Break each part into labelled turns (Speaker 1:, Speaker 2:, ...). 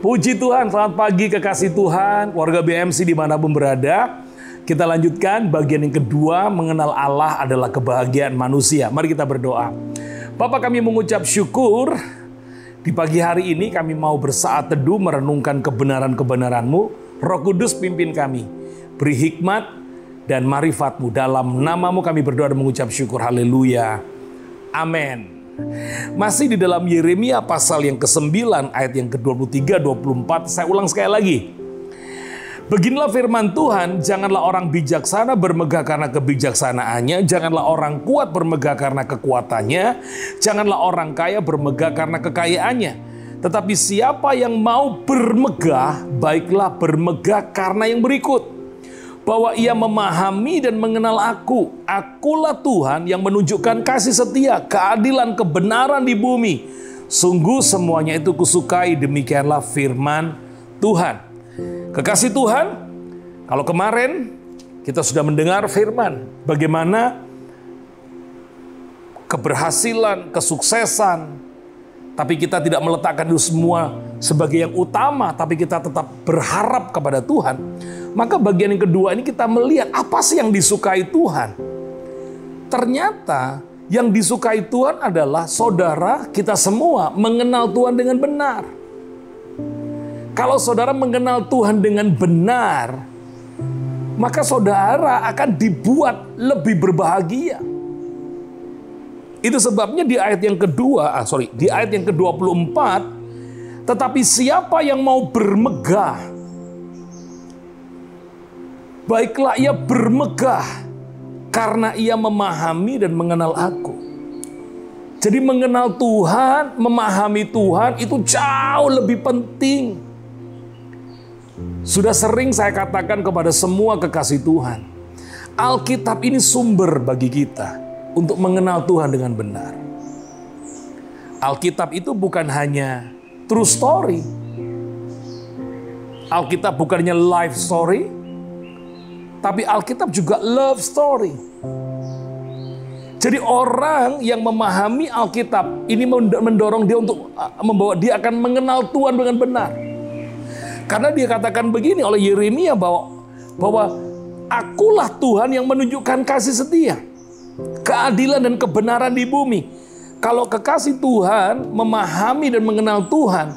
Speaker 1: Puji Tuhan, selamat pagi kekasih Tuhan, warga BMC dimanapun berada. Kita lanjutkan bagian yang kedua, mengenal Allah adalah kebahagiaan manusia. Mari kita berdoa. Bapa, kami mengucap syukur. Di pagi hari ini kami mau bersaat teduh merenungkan kebenaran-kebenaran-Mu. Roh Kudus pimpin kami. Beri hikmat dan marifat-Mu. Dalam nama-Mu kami berdoa dan mengucap syukur. Haleluya. Amin. Masih di dalam Yeremia pasal yang ke-9 ayat yang ke-23-24. Saya ulang sekali lagi. Beginilah firman Tuhan, janganlah orang bijaksana bermegah karena kebijaksanaannya, janganlah orang kuat bermegah karena kekuatannya, janganlah orang kaya bermegah karena kekayaannya. Tetapi siapa yang mau bermegah, baiklah bermegah karena yang berikut. Bahwa ia memahami dan mengenal aku. Akulah Tuhan yang menunjukkan kasih setia, keadilan, kebenaran di bumi. Sungguh semuanya itu kusukai, demikianlah firman Tuhan. Kekasih Tuhan, kalau kemarin kita sudah mendengar firman, bagaimana keberhasilan, kesuksesan, tapi kita tidak meletakkan itu semua sebagai yang utama, tapi kita tetap berharap kepada Tuhan. Maka bagian yang kedua ini kita melihat apa sih yang disukai Tuhan. Ternyata yang disukai Tuhan adalah saudara kita semua mengenal Tuhan dengan benar. Kalau saudara mengenal Tuhan dengan benar, maka saudara akan dibuat lebih berbahagia. Itu sebabnya di ayat yang kedua, di ayat yang ke-24, tetapi siapa yang mau bermegah, baiklah ia bermegah karena ia memahami dan mengenal aku. Jadi mengenal Tuhan, memahami Tuhan itu jauh lebih penting. Sudah sering saya katakan kepada semua kekasih Tuhan, Alkitab ini sumber bagi kita untuk mengenal Tuhan dengan benar. Alkitab itu bukan hanya true story. Alkitab bukannya life story, tapi Alkitab juga love story. Jadi orang yang memahami Alkitab ini mendorong dia untuk membawa dia akan mengenal Tuhan dengan benar. Karena dia katakan begini oleh Yeremia bahwa akulah Tuhan yang menunjukkan kasih setia, keadilan dan kebenaran di bumi. Kalau kekasih Tuhan memahami dan mengenal Tuhan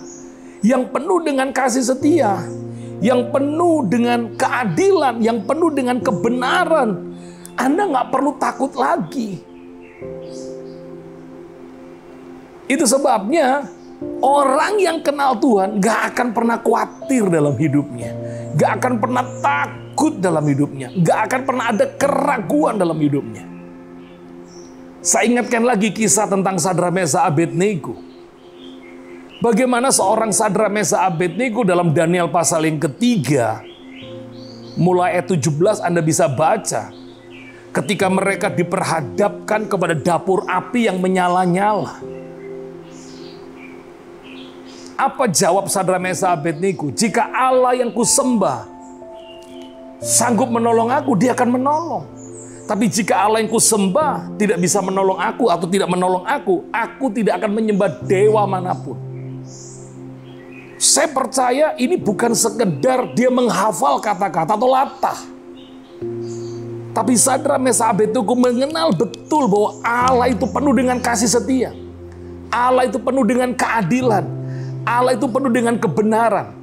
Speaker 1: yang penuh dengan kasih setia, yang penuh dengan keadilan, yang penuh dengan kebenaran, Anda nggak perlu takut lagi. Itu sebabnya orang yang kenal Tuhan gak akan pernah khawatir dalam hidupnya, gak akan pernah takut dalam hidupnya, gak akan pernah ada keraguan dalam hidupnya. Saya ingatkan lagi kisah tentang Sadrak Mesakh Abednego. Bagaimana seorang Sadrak Mesakh Abednego dalam Daniel pasal yang ketiga, mulai ayat 17 Anda bisa baca. Ketika mereka diperhadapkan kepada dapur api yang menyala-nyala. Apa jawab Sadrak Mesakh Abednego? Jika Allah yang kusembah sanggup menolong aku, dia akan menolong. Tapi jika Allah yang kusembah tidak bisa menolong aku atau tidak menolong aku tidak akan menyembah dewa manapun. Saya percaya ini bukan sekedar dia menghafal kata-kata atau latah. Tapi Sadrak Mesakh Abednego mengenal betul bahwa Allah itu penuh dengan kasih setia. Allah itu penuh dengan keadilan. Allah itu penuh dengan kebenaran.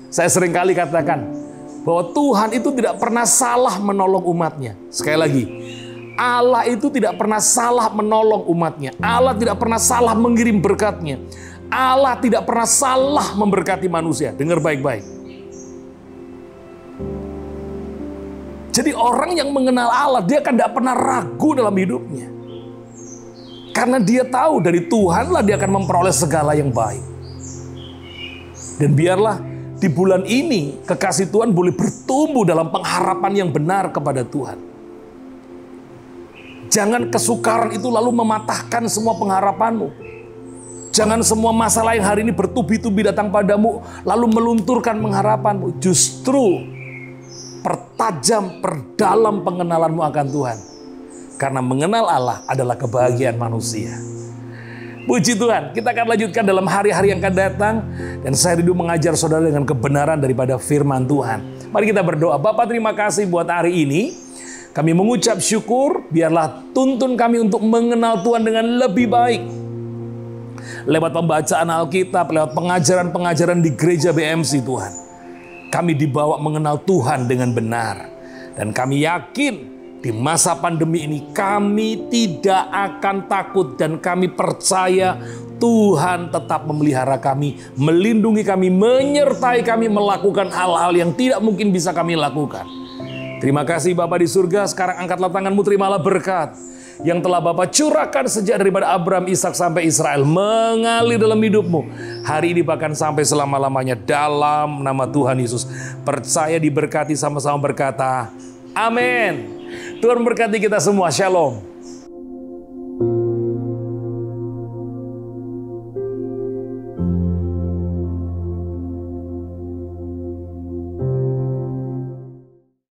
Speaker 1: Saya seringkali katakan bahwa Tuhan itu tidak pernah salah menolong umatnya. Sekali lagi, Allah itu tidak pernah salah menolong umatnya. Allah tidak pernah salah mengirim berkatnya. Allah tidak pernah salah memberkati manusia. Dengar baik-baik. Jadi orang yang mengenal Allah, dia akan tidak pernah ragu dalam hidupnya. Karena dia tahu dari Tuhanlah dia akan memperoleh segala yang baik. Dan biarlah di bulan ini kekasih Tuhan boleh bertumbuh dalam pengharapan yang benar kepada Tuhan. Jangan kesukaran itu lalu mematahkan semua pengharapanmu. Jangan semua masalah yang hari ini bertubi-tubi datang padamu lalu melunturkan pengharapanmu. Justru pertajam, perdalam pengenalanmu akan Tuhan. Karena mengenal Allah adalah kebahagiaan manusia. Puji Tuhan, kita akan lanjutkan dalam hari-hari yang akan datang. Dan saya rindu mengajar saudara dengan kebenaran daripada firman Tuhan. Mari kita berdoa. Bapa, terima kasih buat hari ini. Kami mengucap syukur, biarlah tuntun kami untuk mengenal Tuhan dengan lebih baik. Lewat pembacaan Alkitab, lewat pengajaran-pengajaran di gereja BMC Tuhan. Kami dibawa mengenal Tuhan dengan benar. Dan kami yakin di masa pandemi ini kami tidak akan takut dan kami percaya Tuhan tetap memelihara kami, melindungi kami, menyertai kami melakukan hal-hal yang tidak mungkin bisa kami lakukan. Terima kasih Bapa di surga, sekarang angkatlah tanganmu, terimalah berkat yang telah Bapa curahkan sejak daripada Abraham, Ishak sampai Israel mengalir dalam hidupmu. Hari ini bahkan sampai selama-lamanya dalam nama Tuhan Yesus. Percaya diberkati, sama-sama berkata, amin. Tuhan berkati kita semua. Shalom.